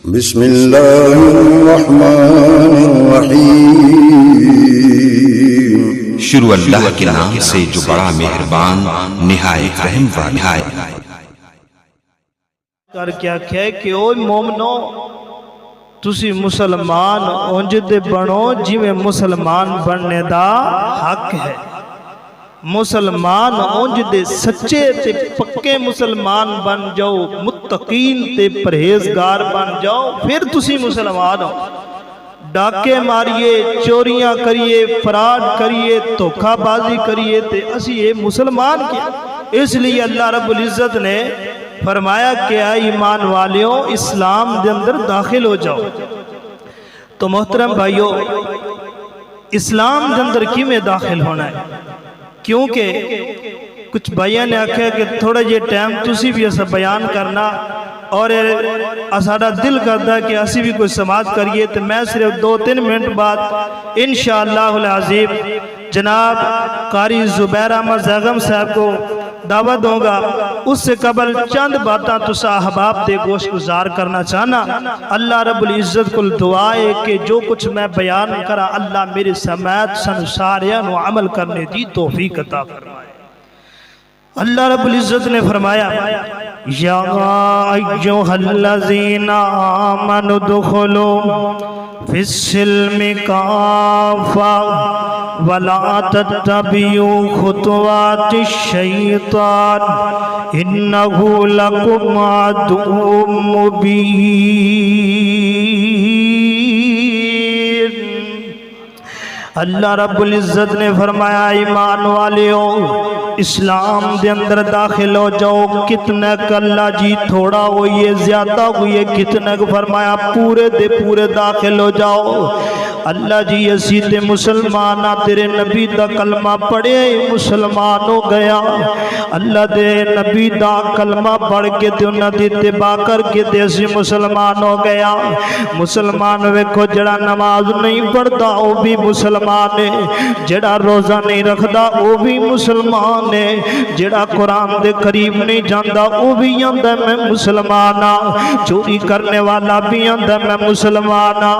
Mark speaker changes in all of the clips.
Speaker 1: بسم اللہ الرحمن الرحیم۔
Speaker 2: شروع اللہ کے نام سے جو بڑا مہربان نہایت رحم والا ہے۔
Speaker 3: کر کیا کہے کہ اوہ مومنو تسی مسلمان اونج دے بنو جی میں مسلمان بننے دا حق ہے۔ مسلمان اونج دے سچے تے پکے مسلمان بن جاؤ، متقین تے پرہیزگار بن جاؤ، پھر تسی مسلمان ہو۔ ڈاکے ماریے، چوریاں کریے، فراڈ کریے، دھوکہ بازی کریے تے اسی یہ مسلمان کیا۔ اس لیے اللہ رب العزت نے فرمایا کہ اے ایمان والیوں اسلام دے اندر داخل ہو جاؤ۔ تو محترم بھائیو، اسلام دے اندر کی میں داخل ہونا ہے؟ کیونکہ کچھ بھائیوں نے آکھا کہ تھوڑا یہ ٹائم تسی بھی ایسا بیان کرنا اور اساڑا دل کرتا ہے کہ اسی بھی کوئی سماعت کریے، تو میں صرف 2-3 منٹ بعد انشاءاللہ العظیم جناب قاری زبیر احمد زیغم صاحب کو دعوت دوں گا۔ اس سے قبل چند باتاں تسا احباب دے گوش گزار کرنا چاہنا۔ اللہ رب العزت کو دعا ہے کہ جو کچھ میں بیان کرا اللہ میرے سماعت سنساریاں و عمل کرنے دی توفیق عطا فرمائے۔ اللہ رب العزت نے فرمایا یا ایھا الذین آمنوا ادخلوا فی السلم کافۃ ولا تتبعوا خطوات الشیطان انہ لکم عدو مبین۔ اللہ رب العزت نے فرمایا ایمان والیوں اسلام دے اندر داخل ہو جاؤ۔ کتنے اللہ جی تھوڑا ہوئیے زیادہ ہوئیے، کتنے فرمایا پورے دے پورے داخل ہو جاؤ۔ اللہ جی اسی تے مسلمانہ تیرے نبی دا کلمہ پڑھے مسلمان ہو گیا۔ اللہ دے نبی دا کلمہ پڑھ کے تے انہاں دی اتباع کر کے تے اسی مسلمان ہو گیا۔ مسلمان ویکھو جڑا نماز نہیں پڑھتا وہ بھی مسلمان ہے، جڑا روزہ نہیں رکھدا وہ بھی مسلمان ہے، جڑا قرآن دے قریب نہیں جاندا وہ بھی آندا میں مسلمان ہاں، چوری کرنے والا بھی آندا میں مسلمان ہاں،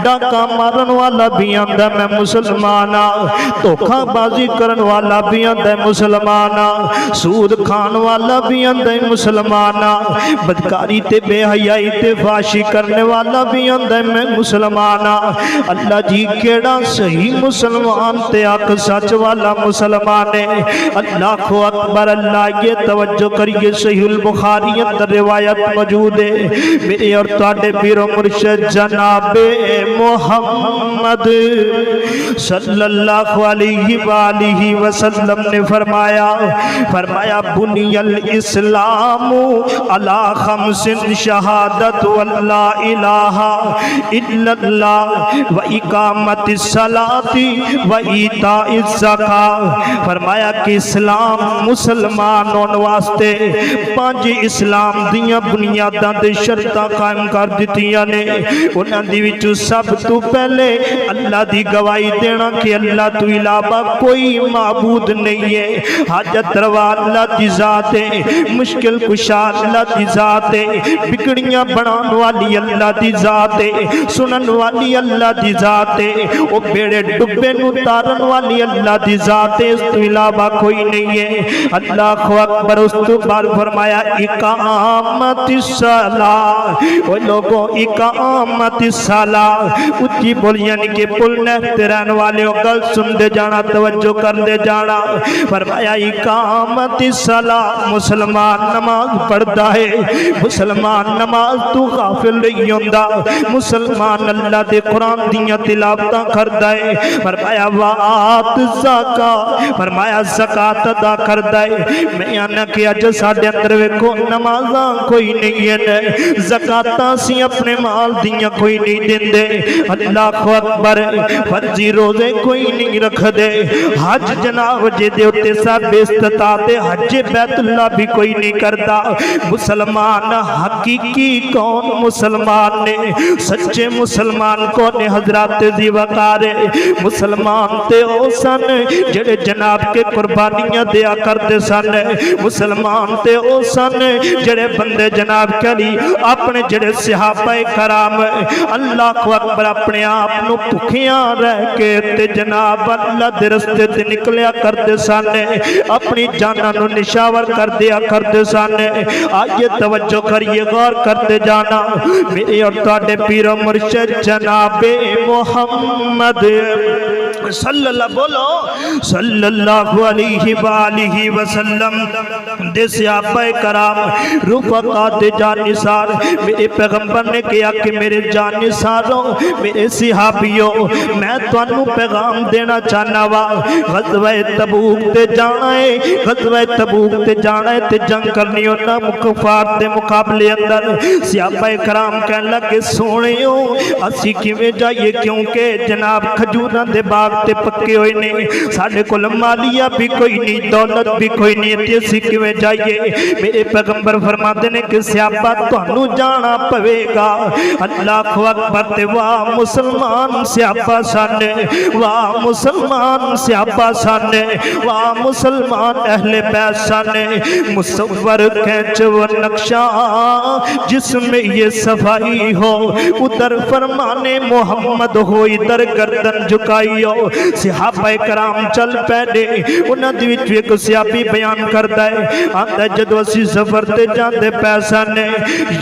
Speaker 3: ڈاکہ مارن والا بھی آندا میں مسلمان ہاں، دھوکہ بازی کرن والا بھی آندا مسلمان ہاں، سود کھان والا بھی آندا مسلمان ہاں، بدکاری تے بے حیائی تے فحاشی کرنے والا بھی آندا میں مسلمان ہاں۔ اللہ جی کیڑا صحیح مسلمان تے حق سچ والا مسلمان ہے۔ اللہ کو اکبر۔ اللہ یہ توجہ کریے صحیح البخاری اندر روایت موجود ہے، میرے اور تواڈے پیر و مرشد جناب محمد صلی اللہ علیہ وآلہ وسلم نے فرمایا بنی الاسلام علی خمس شہادت واللہ الہ الا اللہ و اقامت الصلاۃ و ایتاء الزکاۃ۔ فرمایا کہ اسلام مسلمانوں واسطے 5 اسلام دیاں بنیاداں تے شرطاں قائم کر دتیاں نے۔ انہاں دی وچوں سب تو پہلے اللہ دی گواہی دینا کہ اللہ تو علاوہ کوئی معبود نہیں ہے، حاجت روا اللہ دی ذات ہے، مشکل کشا اللہ دی ذات ہے، بگڑیاں بنان والی اللہ دی ذات ہے، سنن والی اللہ دی ذات ہے، وہ بیڑے ڈبے نو تارن والی اللہ دی ذات ہے، اس تو علاوہ کوئی نہیں ہے۔ اللہ اکبر۔ اس تو بعد فرمایا اقامت الصلاۃ، وہ لوگوں اقامت الصلاۃ اچھی بول یعنی کہ بولنے تیران والے گل سن دے جانا، توجہ کر دے جانا۔ فرمایا اقامت الصلاۃ، مسلمان نماز پڑھتا ہے، مسلمان نماز تو غافل نہیں ہوندا، مسلمان اللہ دے قرآن دیاں تلاوتاں کردا ہے۔ فرمایا وآت الزکاۃ، فرمایا زکات ادا کردا ہے۔ میں آنا کہ اج ساڈے اندر ویکھو نمازاں کوئی نہیں ہے، زکاتاں سی اپنے مال دیاں کوئی نہیں دیندے، اللہ اکبر۔ فرضی روزے کوئی نہیں رکھ دے، حج جناب جے دے اتے سب استطاعت حج بیت اللہ بھی کوئی نہیں کرتا۔ مسلمان حقیقی کون مسلمان نے؟ سچے مسلمان کون نے؟ حضرات ذی وقار مسلمان تے او سن جڑے جناب کے قربانیاں دیا کرتے سن مسلمان تے او سن جڑے بندے جناب کے لیے اپنے جڑے صحابہ کرام اللہ اکبر اپنے آپ نو بھکھیاں رہ کے تے جناب اللہ دے رستے تے نکلیا کرتے سن اپنی جاناں نو نشاور کر دیا کرتے سن آئیے توجہ کریے غور کرتے جانا میرے اور تواڈے پیر و مرشد جناب محمد صلی اللہ بولو صلی اللہ علیہ وآلہ وسلم دے صحابہ کرام رفقا تے جانثار میرے پیغمبر نے کہا کہ میرے جانثاروں میرے صحابیوں میں تانوں پیغام دینا چاہنا وا غزوہ تبوک تے جانا ہے غزوہ تبوک تے جانا ہے تے جنگ کرنی ہونا کفار دے مقابلے اندر صحابہ کرام کہنے لگے سونیو اسی کیویں جائیے کیونکہ جناب کھجوراں دے باغ تے پکے ہوئے نہیں ساڈے کول مالیہ بھی کوئی نہیں دولت بھی کوئی نہیں تے اسی کیویں جائیے میرے پیغمبر فرماتے نے کہ صحابہ تانوں جانا پوے گا اللہ اکبر تے واہ مسلمان صحابہ سن واہ مسلمان صحابہ سن واہ مسلمان اہل بیت سن مصور کھینچ و نقشہ جس میں یہ صفائی ہو ادھر فرمانے محمد ہو ادھر گردن جھکائی ہو صحابہ کرام چل پیڈے انہاں دے وچ ایک صحابی بیان کردا ہے آندا جدوں اسی سفر تے جاندے پیسہ نے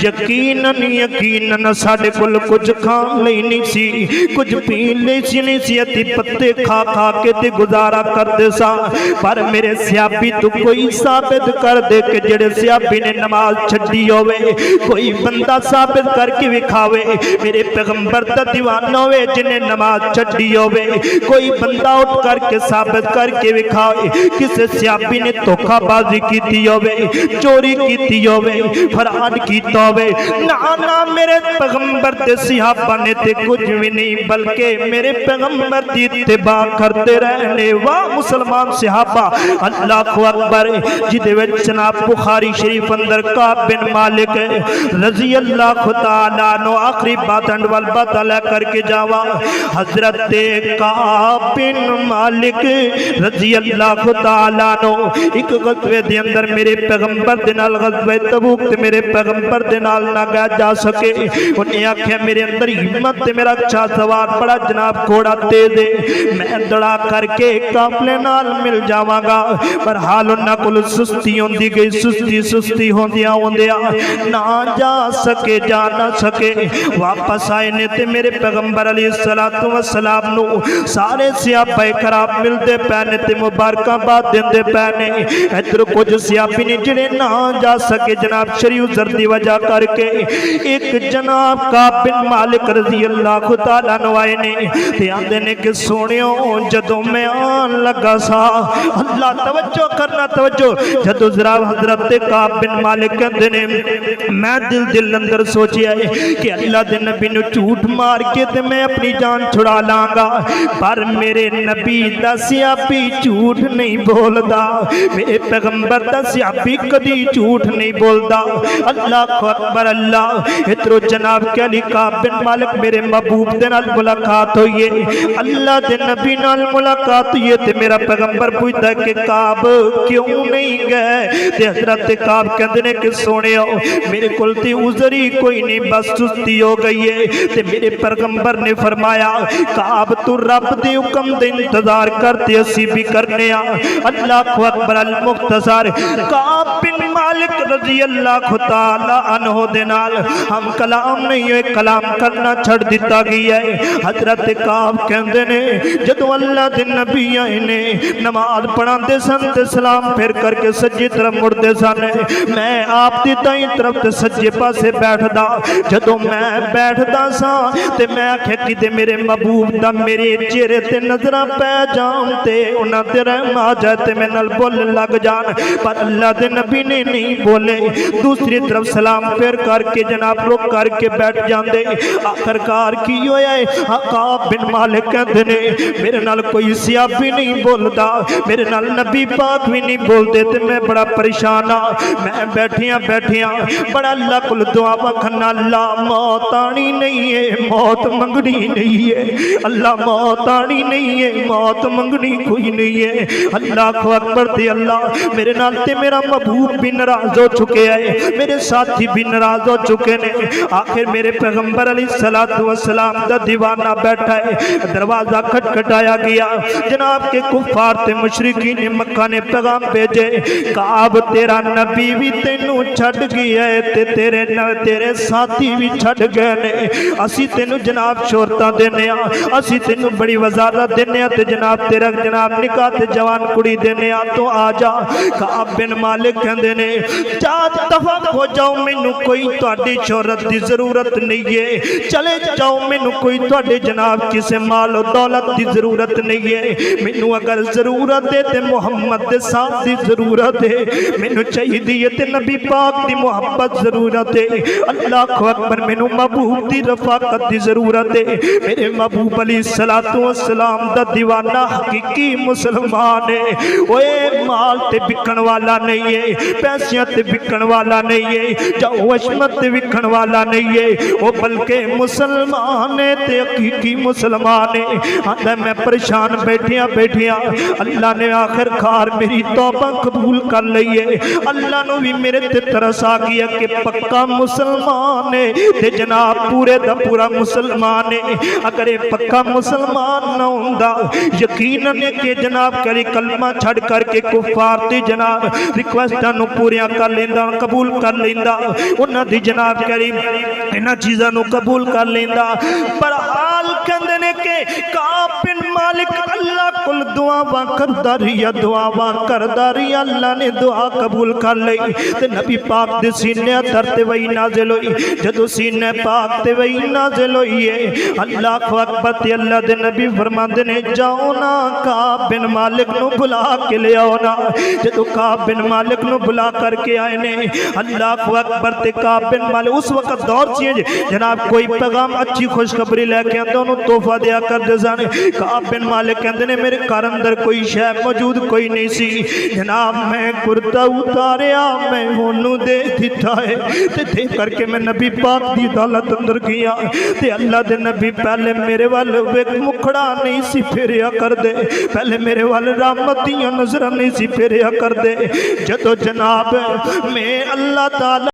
Speaker 3: یقیناً ساڈے کول کچھ کھان لئی نہیں سی کچھ پین لئی سی نہیں سی اتی پتے کھا کھا کے تے گزارا کردے سا پر میرے صحابی تو کوئی ثابت کر دے کہ جڑے صحابی نے نماز چھڈی ہوے کوئی بندہ ثابت کر کے وکھاوے میرے پیغمبر دا دیوانہ ہوے جنے نماز چھڈی ہوے کوئی بندہ اٹھ کر کے ثابت کر کے وکھاوے کسے صحابی نے دھوکہ بازی کیتی ہوے چوری کیتی ہوے فراد کیتا ہوے نہ میرے پیغمبر تے صحابہ نے تے کچھ بھی نہیں بلکہ میرے پیغمبر دی اتباع کرتے رہنے واہ مسلمان صحابہ اللہ اکبر جدے وچ جناب بخاری شریف اندر کعب بن مالک رضی اللہ تعالی عنہ آخری بات انڈوال بات لے کر کے جاوا حضرت کعب بن مالک رضی اللہ تعالی عنہ ایک غزوے دے اندر میرے پیغمبر دے نال غزوہ تبوک تے میرے پیغمبر دے نال نہ گیا جا سکے انہیں آکھیا میرے اندر ہمت تے میرا اچھا سوار بڑا جناب گھوڑا تیز ہے میں دڑا کر کے قافلے نال مل جاواں گا پر حال انہاں کول سستی ہوندی گئی سستی ہوندیاں نہ جا سکے جا نہ سکے واپس آئے نے تے میرے پیغمبر علیہ السلام نو سارے صحابہ کرام ملدے پے تے مبارکباد دیندے پے نے ادھر کچھ صحابی نے جڑے نہ جا سکے جناب شریع عذر دی وجہ کر کے ایک جناب کعب بن مالک رضی اللہ تعالی عنہ آئے نے تے آندے نے کہ سونیو جدوں میں آن لگا سا اللہ توجہ کرنا توجہ جدوں ذرا حضرت کعب بن مالک کہندے نے میں دل اندر سوچیا ہے کہ اللہ دے نبی نو جھوٹ مار کے تے میں اپنی جان چھڑا لاں گا پر میرے نبی دا صحابی جھوٹ نہیں بولدا میرے پیغمبر دا صحابی کدی جھوٹ نہیں بولدا اللہ اکبر اللہ ادھر جناب کے علی کعب بن مالک میرے محبوب دے نال ملاقات ہوئی ہے اللہ دے نبی نال ملاقات ہوئی ہے تے میرا پیغمبر پوچھدا ہے کہ کعب کیوں نہیں گئے تے حضرت کعب کہندے نے کہ سونیو میرے کول تے عذر ہی کوئی نہیں بس سستی ہو گئی ہے تے میرے پیغمبر نے فرمایا کعب تو رب دے حکم دے انتظار کرتے اسی بھی کرنے اللہ اکبر المختصر کعب بن مالک رضی اللہ تعالی عنہ دے نال ہم کلام نہیں ہوئے کلام کرنا چھڑ دیتا گیا ہے حضرت کعب کہندے نے جدوں اللہ دے نبی آئے نے نماز پڑھان دے سن تے سلام پھر کر کے سجی طرف مڑ دے سن میں آپ دی دائیں طرف تے سجے پاسے بیٹھدا جدوں میں بیٹھدا سا تے میں آکھیا کہ میرے محبوب دا میرے چہرے تے نظراں پے جان تے انہاں تے رحم آ جائے تے میں نال بول لگ جان پر اللہ دے نبی نے نہیں بولے، دوسری طرف سلام پھر کر کے جناب رک کر کے بیٹھ جاندے۔ آخرکار کی ہویا ہے کعب بن مالک کہندے نے میرے نال کوئی صحابی نہیں بولدا، میرے نال نبی پاک بھی نہیں بولدے تے میں بڑا پریشان ہاں۔ میں بیٹھیاں بڑا اللہ کول دعا وکھنا، اللہ موت آنی نہیں ہے، موت منگنی نہیں ہے، اللہ موت آنی نہیں ہے، موت منگنی کوئی نہیں ہے۔ اللہ اکبر تے اللہ میرے نال تے میرا محبوب بھی ناراض ہو چکے ہیں، میرے ساتھی بھی ناراض ہو چکے نے۔ آخر میرے پیغمبر علیہ السلام دا دیوانہ بیٹھا ہے، دروازہ کھٹکھٹایا گیا، جناب کے کفار تے مشرکین مکہ نے پیغام بھیجے، کعب تیرا نبی بھی تینوں چھڈ گیا ہے تے تیرے ساتھی بھی چھڈ گئے نے، اسی تینوں جناب شہرتاں دینے ہاں، اسی تینوں بڑی وزارت دینے ہاں تے جناب تیرا جناب نکاح تے جوان کڑی دینے ہاں، تو آ جا۔ کعب بن مالک کہندے نے جا دفع ہو جاؤ، مینوں کوئی تہاڈی شہرت دی ضرورت نہیں ہے، چلے جاؤ، مینوں کوئی تہاڈے جناب کسے مال و دولت دی ضرورت نہیں ہے، مینوں اگر ضرورت ہے تے محمد دے ساتھ دی ضرورت ہے، مینوں چاہیے تے نبی پاک دی محبت ضرورت ہے، اللہ اکبر مینوں محبوب دی رفاقت دی ضرورت ہے۔ میرے محبوب علیہ السلام دا دیوانہ حقیقی مسلمان ہے، اوے مال تے بکن والا نہیں ہے، پیسیاں تے بکن والا نہیں ہے، جاؤ عشمت تے بکن والا نہیں ہے، وہ بلکہ مسلمان ہے تے حقیقی مسلمان ہے۔ آندا میں پریشان بیٹھیاں اللہ نے آخر کار میری توبہ قبول کر لئی ہے، اللہ نے بھی میرے تے ترس آ گیا کہ پکا مسلمان ہے تے جناب پورے دا پورا مسلمان ہے۔ اگر یہ پکا مسلمان نہ ہوندا یقیناً کہ جناب کری کلمہ چھڑ کر کے کفار دی جناب ریکویسٹاں نو پوریاں کر لیندا، قبول کر لیندا، انہاں دی جناب کری انہاں چیزاں نو قبول کر لیندا۔ پر حال کہندے نے کہ کعب بن مالک اللہ کل دعاواں کردا رہیا، اللہ نے دعا قبول کر لئی تے نبی پاک دے سینے اتر تے وہی نازل ہوئی، جدو سینے پاک تے وہی نازل ہوئی ہے، اللہ اکبر تے اللہ دے نبی فرماندے نے جاؤ نا کعب بن مالک نو بلا کے لے آؤ نا۔ جدو کعب بن مالک نو بلا کر کے آئے نے، اللہ اکبر تے کعب بن مالک اس وقت دور سی جناب کوئی پیغام اچھی خوشخبری لے کے آندے انہوں تحفہ دیا کر دے سن۔ کعب بن مالک کہندے نے میرے گھر اندر کوئی شے موجود کوئی نہیں سی، جناب میں کرتا اتاریا میں انہوں دے دیتا ہے تے دے کر کے میں نبی پاک دی عدالت اندر گیا تے اللہ دے نبی پہلے میرے والے ویک مکھڑا نہیں سی پھیریا کر دے، پہلے میرے والے رحمتیاں نظر نہیں سی پھیریا کر دے، جدو جناب میں اللہ تعالی